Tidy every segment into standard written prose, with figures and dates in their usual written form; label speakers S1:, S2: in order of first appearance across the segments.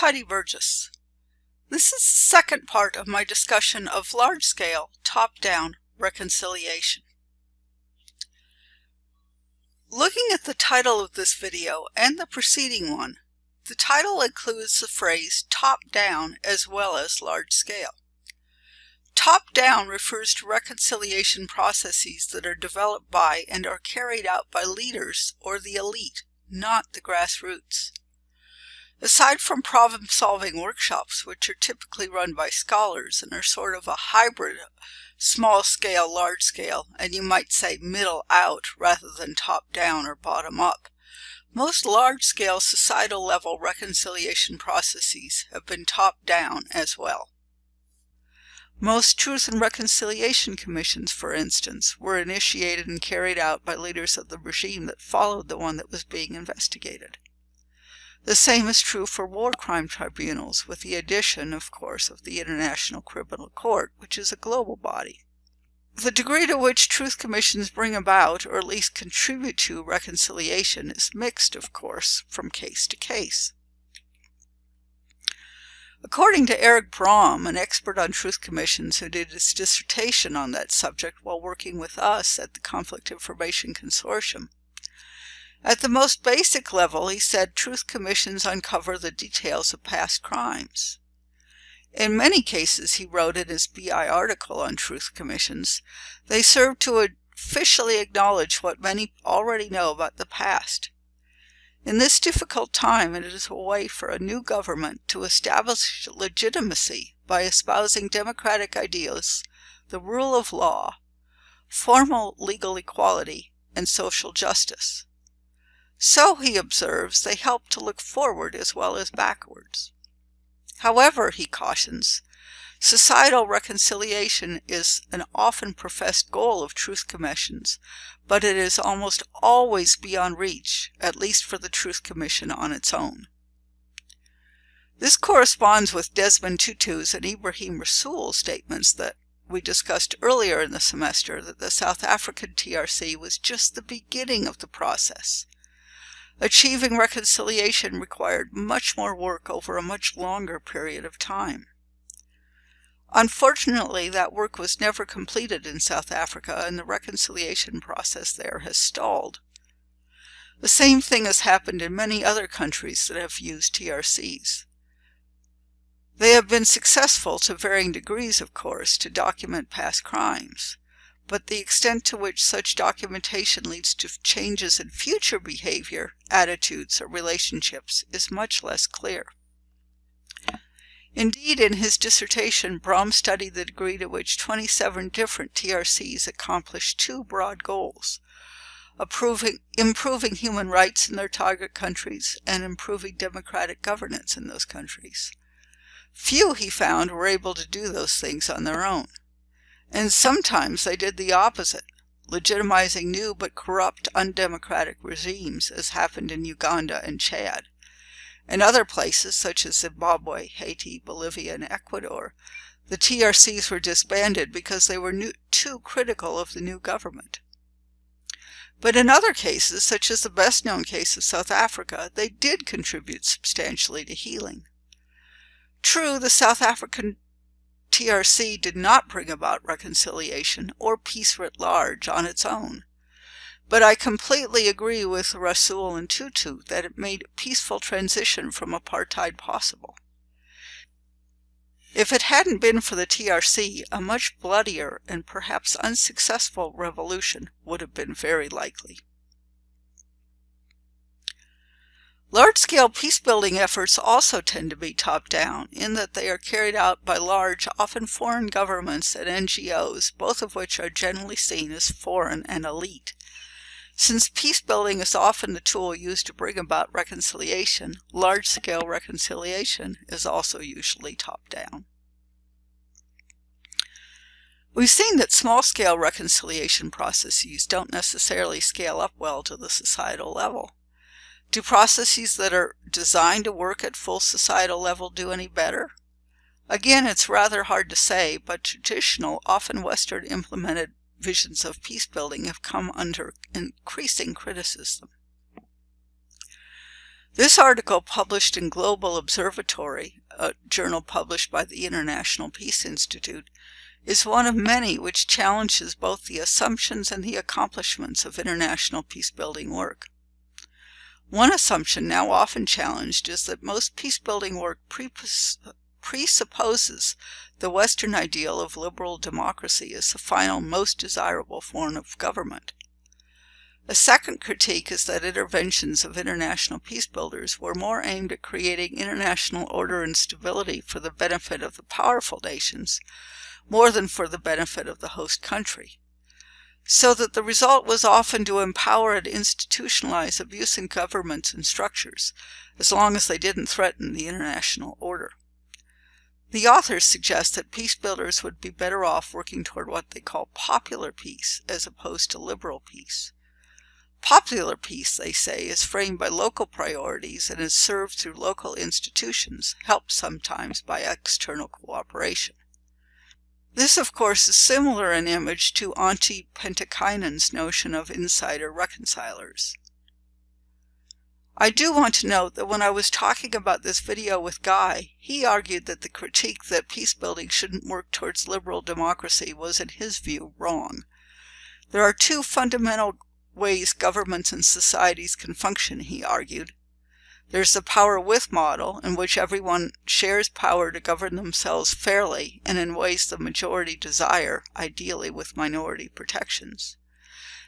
S1: Tidy Burgess. This is the second part of my discussion of large-scale, top-down reconciliation. Looking at the title of this video and the preceding one, the title includes the phrase top-down as well as large-scale. Top-down refers to reconciliation processes that are developed by and are carried out by leaders or the elite, not the grassroots. Aside from problem-solving workshops, which are typically run by scholars and are sort of a hybrid of small-scale, large-scale, and you might say middle-out rather than top-down or bottom-up, most large-scale societal-level reconciliation processes have been top-down as well. Most Truth and Reconciliation Commissions, for instance, were initiated and carried out by leaders of the regime that followed the one that was being investigated. The same is true for war crime tribunals, with the addition, of course, of the International Criminal Court, which is a global body. The degree to which truth commissions bring about, or at least contribute to, reconciliation is mixed, of course, from case to case. According to Eric Brahm, an expert on truth commissions who did his dissertation on that subject while working with us at the Conflict Information Consortium, at the most basic level, he said truth commissions uncover the details of past crimes. In many cases, he wrote in his BI article on truth commissions, they serve to officially acknowledge what many already know about the past. In this difficult time, it is a way for a new government to establish legitimacy by espousing democratic ideals, the rule of law, formal legal equality, and social justice. So, he observes, they help to look forward as well as backwards. However, he cautions, societal reconciliation is an often professed goal of truth commissions, but it is almost always beyond reach, at least for the Truth Commission on its own. This corresponds with Desmond Tutu's and Ibrahim Rasool's statements that we discussed earlier in the semester that the South African TRC was just the beginning of the process. Achieving reconciliation required much more work over a much longer period of time. Unfortunately, that work was never completed in South Africa, and the reconciliation process there has stalled. The same thing has happened in many other countries that have used TRCs. They have been successful to varying degrees, of course, to document past crimes, but the extent to which such documentation leads to changes in future behavior, attitudes, or relationships is much less clear. Indeed, in his dissertation, Brahm studied the degree to which 27 different TRCs accomplished two broad goals: improving human rights in their target countries and improving democratic governance in those countries. Few, he found, were able to do those things on their own. And sometimes they did the opposite, legitimizing new but corrupt, undemocratic regimes, as happened in Uganda and Chad. In other places, such as Zimbabwe, Haiti, Bolivia, and Ecuador, the TRCs were disbanded because they were too critical of the new government. But in other cases, such as the best-known case of South Africa, they did contribute substantially to healing. True, the South African TRC did not bring about reconciliation or peace writ large on its own. But I completely agree with Rasool and Tutu that it made a peaceful transition from apartheid possible. If it hadn't been for the TRC, a much bloodier and perhaps unsuccessful revolution would have been very likely. Large-scale peacebuilding efforts also tend to be top-down, in that they are carried out by large, often foreign governments and NGOs, both of which are generally seen as foreign and elite. Since peacebuilding is often the tool used to bring about reconciliation, large-scale reconciliation is also usually top-down. We've seen that small-scale reconciliation processes don't necessarily scale up well to the societal level. Do processes that are designed to work at full societal level do any better? Again, it's rather hard to say, but traditional, often Western implemented visions of peacebuilding have come under increasing criticism. This article, published in Global Observatory, a journal published by the International Peace Institute, is one of many which challenges both the assumptions and the accomplishments of international peacebuilding work. One assumption now often challenged is that most peacebuilding work presupposes the Western ideal of liberal democracy as the final, most desirable form of government. A second critique is that interventions of international peacebuilders were more aimed at creating international order and stability for the benefit of the powerful nations, more than for the benefit of the host country, so that the result was often to empower and institutionalize abuse in governments and structures, as long as they didn't threaten the international order. The authors suggest that peacebuilders would be better off working toward what they call popular peace, as opposed to liberal peace. Popular peace, they say, is framed by local priorities and is served through local institutions, helped sometimes by external cooperation. This, of course, is similar in image to Antti Pentikainen's notion of insider reconcilers. I do want to note that when I was talking about this video with Guy, he argued that the critique that peacebuilding shouldn't work towards liberal democracy was, in his view, wrong. There are two fundamental ways governments and societies can function, he argued. There's the power with model, in which everyone shares power to govern themselves fairly and in ways the majority desire, ideally with minority protections.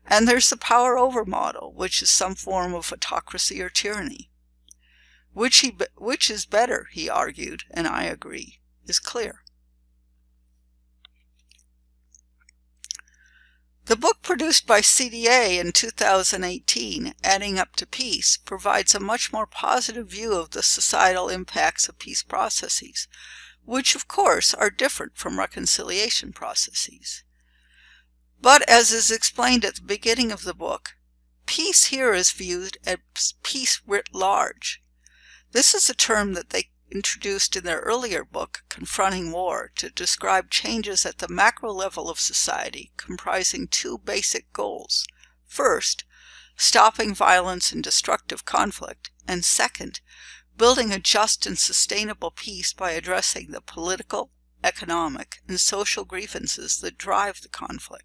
S1: And there's the power over model, which is some form of autocracy or tyranny. Which is better, he argued, and I agree, is clear. The book produced by CDA in 2018, Adding Up to Peace, provides a much more positive view of the societal impacts of peace processes, which, of course, are different from reconciliation processes. But, as is explained at the beginning of the book, peace here is viewed as peace writ large. This is a term that they introduced in their earlier book, Confronting War, to describe changes at the macro level of society, comprising two basic goals. First, stopping violence and destructive conflict, and second, building a just and sustainable peace by addressing the political, economic, and social grievances that drive the conflict.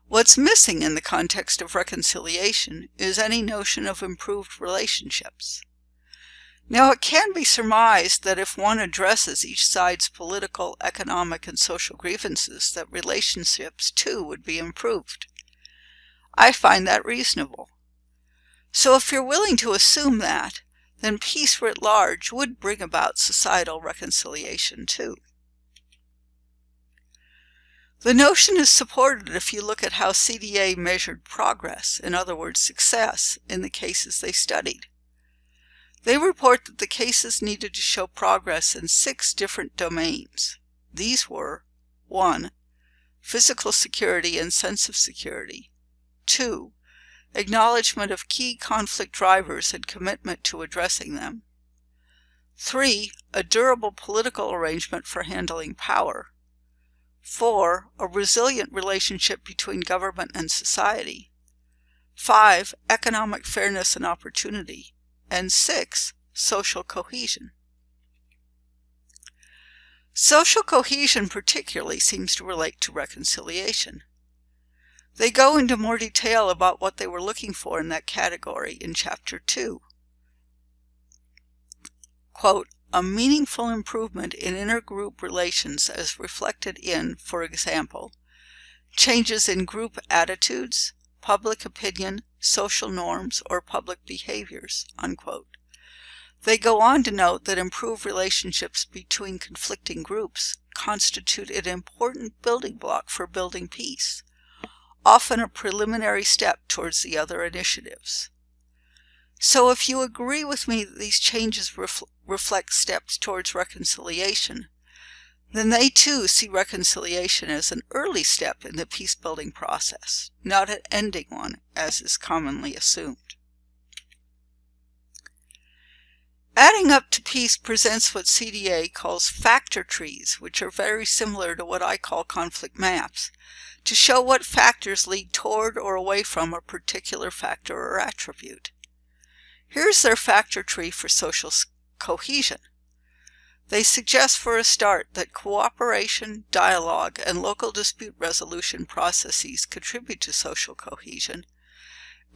S1: What's missing in the context of reconciliation is any notion of improved relationships. Now, it can be surmised that if one addresses each side's political, economic, and social grievances, that relationships, too, would be improved. I find that reasonable. So if you're willing to assume that, then peace writ large would bring about societal reconciliation, too. The notion is supported if you look at how CDA measured progress, in other words, success, in the cases they studied. They report that the cases needed to show progress in 6 different domains. These were 1. Physical security and sense of security. 2. Acknowledgement of key conflict drivers and commitment to addressing them. 3. A durable political arrangement for handling power. 4. A resilient relationship between government and society. 5. Economic fairness and opportunity. And 6. Social cohesion. Social cohesion particularly seems to relate to reconciliation. They go into more detail about what they were looking for in that category in Chapter 2. Quote, a meaningful improvement in intergroup relations as reflected in, for example, changes in group attitudes, public opinion, social norms, or public behaviors, unquote. They go on to note that improved relationships between conflicting groups constitute an important building block for building peace, often a preliminary step towards the other initiatives. So if you agree with me that these changes reflect steps towards reconciliation, then they too see reconciliation as an early step in the peace-building process, not an ending one, as is commonly assumed. Adding Up to Peace presents what CDA calls factor trees, which are very similar to what I call conflict maps, to show what factors lead toward or away from a particular factor or attribute. Here's their factor tree for social cohesion. They suggest for a start that cooperation, dialogue, and local dispute resolution processes contribute to social cohesion,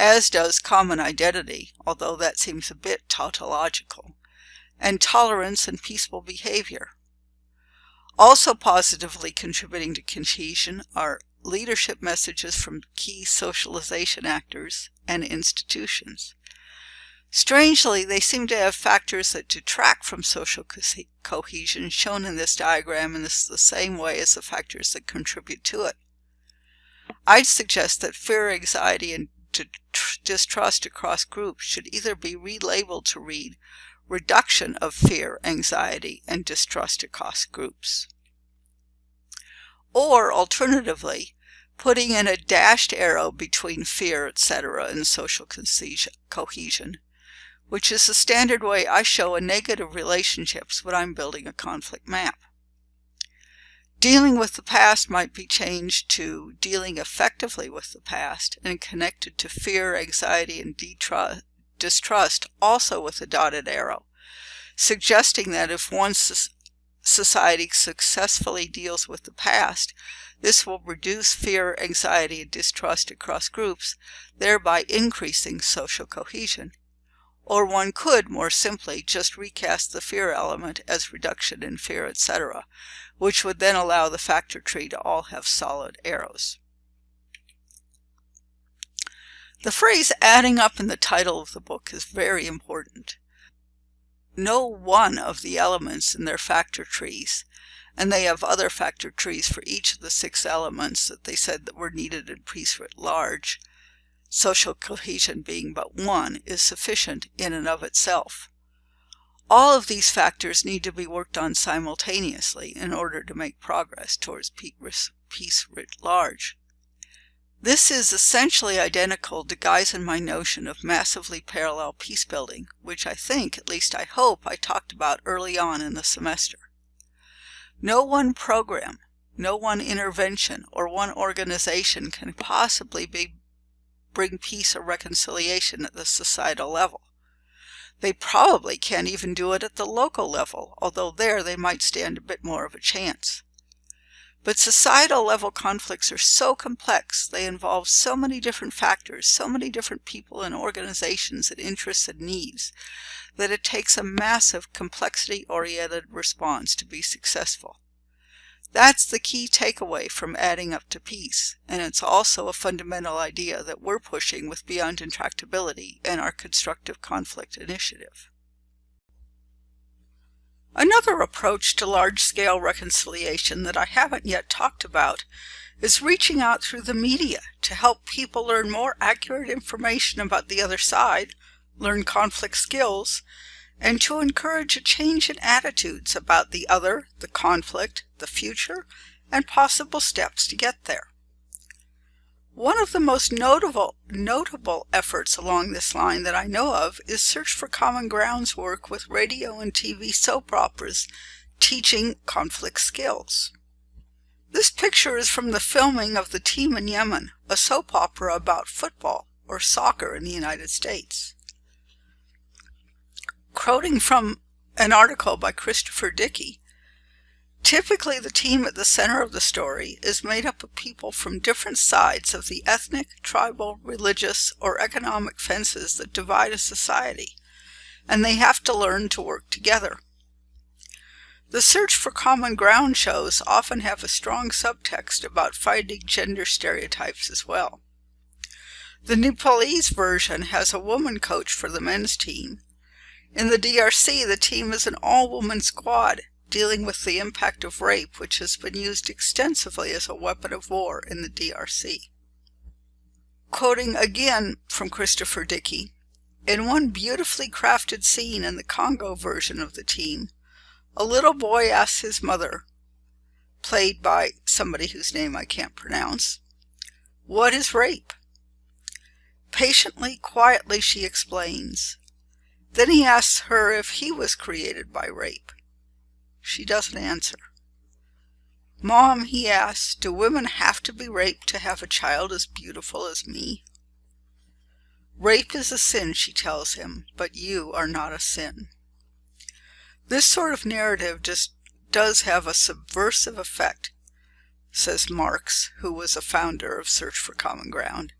S1: as does common identity, although that seems a bit tautological, and tolerance and peaceful behavior. Also positively contributing to cohesion are leadership messages from key socialization actors and institutions. Strangely, they seem to have factors that detract from social cohesion shown in this diagram in the same way as the factors that contribute to it. I'd suggest that fear, anxiety, and distrust across groups should either be relabeled to read reduction of fear, anxiety, and distrust across groups, or alternatively, putting in a dashed arrow between fear, etc., and social cohesion, which is the standard way I show in negative relationships when I'm building a conflict map. Dealing with the past might be changed to dealing effectively with the past and connected to fear, anxiety, and distrust, also with a dotted arrow, suggesting that if one society successfully deals with the past, this will reduce fear, anxiety, and distrust across groups, thereby increasing social cohesion. Or one could, more simply, just recast the fear element as reduction in fear, etc., which would then allow the factor tree to all have solid arrows. The phrase adding up in the title of the book is very important. No one of the elements in their factor trees, and they have other factor trees for each of the 6 elements that they said that were needed in peace writ large, social cohesion being but one, is sufficient in and of itself. All of these factors need to be worked on simultaneously in order to make progress towards peace writ large. This is essentially identical to Guy's and my notion of massively parallel peacebuilding, which I think, at least I hope, I talked about early on in the semester. No one program, no one intervention, or one organization can possibly bring peace or reconciliation at the societal level. They probably can't even do it at the local level, although there they might stand a bit more of a chance. But societal level conflicts are so complex, they involve so many different factors, so many different people and organizations and interests and needs, that it takes a massive complexity-oriented response to be successful. That's the key takeaway from Adding Up to Peace, and it's also a fundamental idea that we're pushing with Beyond Intractability and our Constructive Conflict Initiative. Another approach to large-scale reconciliation that I haven't yet talked about is reaching out through the media to help people learn more accurate information about the other side, learn conflict skills, and to encourage a change in attitudes about the other, the conflict, the future, and possible steps to get there. One of the most notable efforts along this line that I know of is Search for Common Ground's work with radio and TV soap operas teaching conflict skills. This picture is from the filming of The Team in Yemen, a soap opera about football or soccer in the United States. Quoting from an article by Christopher Dickey, typically the team at the center of the story is made up of people from different sides of the ethnic, tribal, religious, or economic fences that divide a society, and they have to learn to work together. The Search for Common Ground shows often have a strong subtext about fighting gender stereotypes as well. The Nepalese version has a woman coach for the men's team. In the DRC, the team is an all-woman squad dealing with the impact of rape, which has been used extensively as a weapon of war in the DRC. Quoting again from Christopher Dickey, in one beautifully crafted scene in the Congo version of the team, a little boy asks his mother, played by somebody whose name I can't pronounce, "What is rape?" Patiently, quietly, she explains, Then he asks her if he was created by rape. She doesn't answer. "Mom," he asks, "do women have to be raped to have a child as beautiful as me?" "Rape is a sin," she tells him, "but you are not a sin." This sort of narrative just does have a subversive effect, says Marx, who was a founder of Search for Common Ground.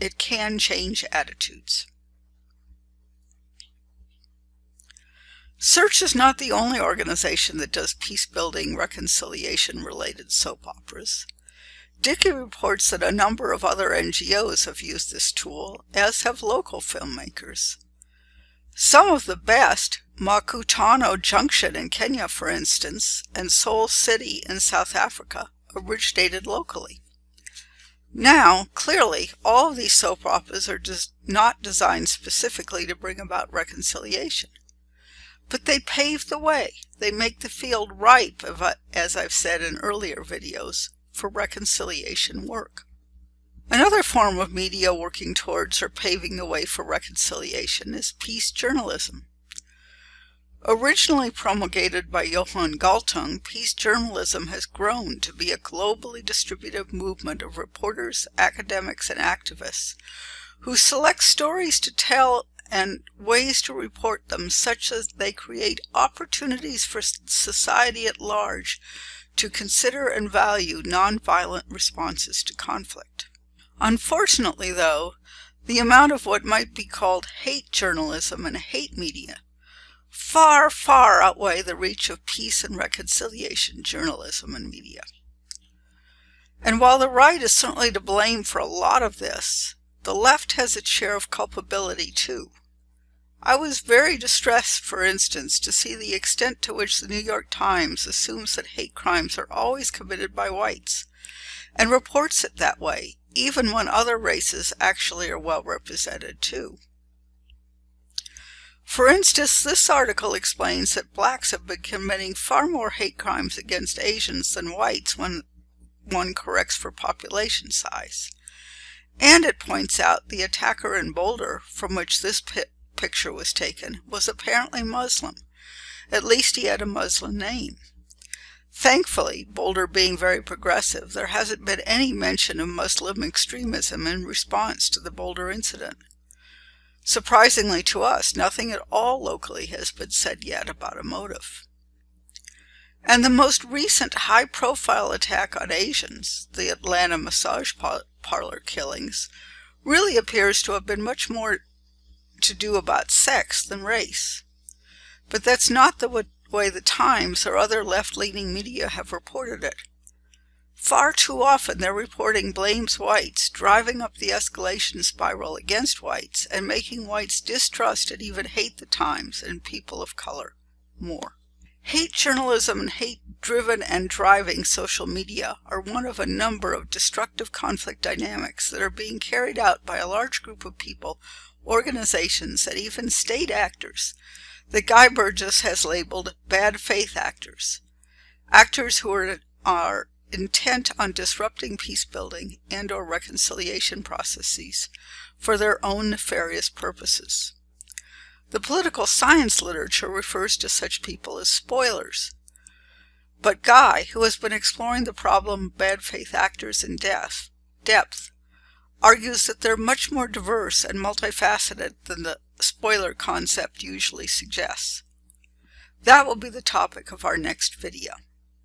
S1: It can change attitudes. Search is not the only organization that does peace-building, reconciliation-related soap operas. Dickey reports that a number of other NGOs have used this tool, as have local filmmakers. Some of the best, Makutano Junction in Kenya, for instance, and Seoul City in South Africa, originated locally. Now, clearly, all of these soap operas are not designed specifically to bring about reconciliation. But they pave the way. They make the field ripe, as I've said in earlier videos, for reconciliation work. Another form of media working towards or paving the way for reconciliation is peace journalism. Originally promulgated by Johan Galtung, peace journalism has grown to be a globally distributed movement of reporters, academics, and activists who select stories to tell and ways to report them such that they create opportunities for society at large to consider and value nonviolent responses to conflict. Unfortunately, though, the amount of what might be called hate journalism and hate media far, far outweigh the reach of peace and reconciliation journalism and media. And while the right is certainly to blame for a lot of this, the left has its share of culpability too. I was very distressed, for instance, to see the extent to which the New York Times assumes that hate crimes are always committed by whites, and reports it that way, even when other races actually are well represented too. For instance, this article explains that blacks have been committing far more hate crimes against Asians than whites when one corrects for population size. And it points out the attacker in Boulder, from which this picture was taken, was apparently Muslim. At least he had a Muslim name. Thankfully, Boulder being very progressive, there hasn't been any mention of Muslim extremism in response to the Boulder incident. Surprisingly to us, nothing at all locally has been said yet about a motive. And the most recent high-profile attack on Asians, the Atlanta massage parlor killings, really appears to have been much more to do about sex than race. But that's not the way the Times or other left-leaning media have reported it. Far too often their reporting blames whites, driving up the escalation spiral against whites and making whites distrust and even hate the Times and people of color more. Hate journalism and hate-driven and driving social media are one of a number of destructive conflict dynamics that are being carried out by a large group of people, organizations, and even state actors that Guy Burgess has labeled bad faith actors. Actors who are intent on disrupting peace-building and or reconciliation processes for their own nefarious purposes. The political science literature refers to such people as spoilers. But Guy, who has been exploring the problem of bad faith actors in depth, argues that they're much more diverse and multifaceted than the spoiler concept usually suggests. That will be the topic of our next video.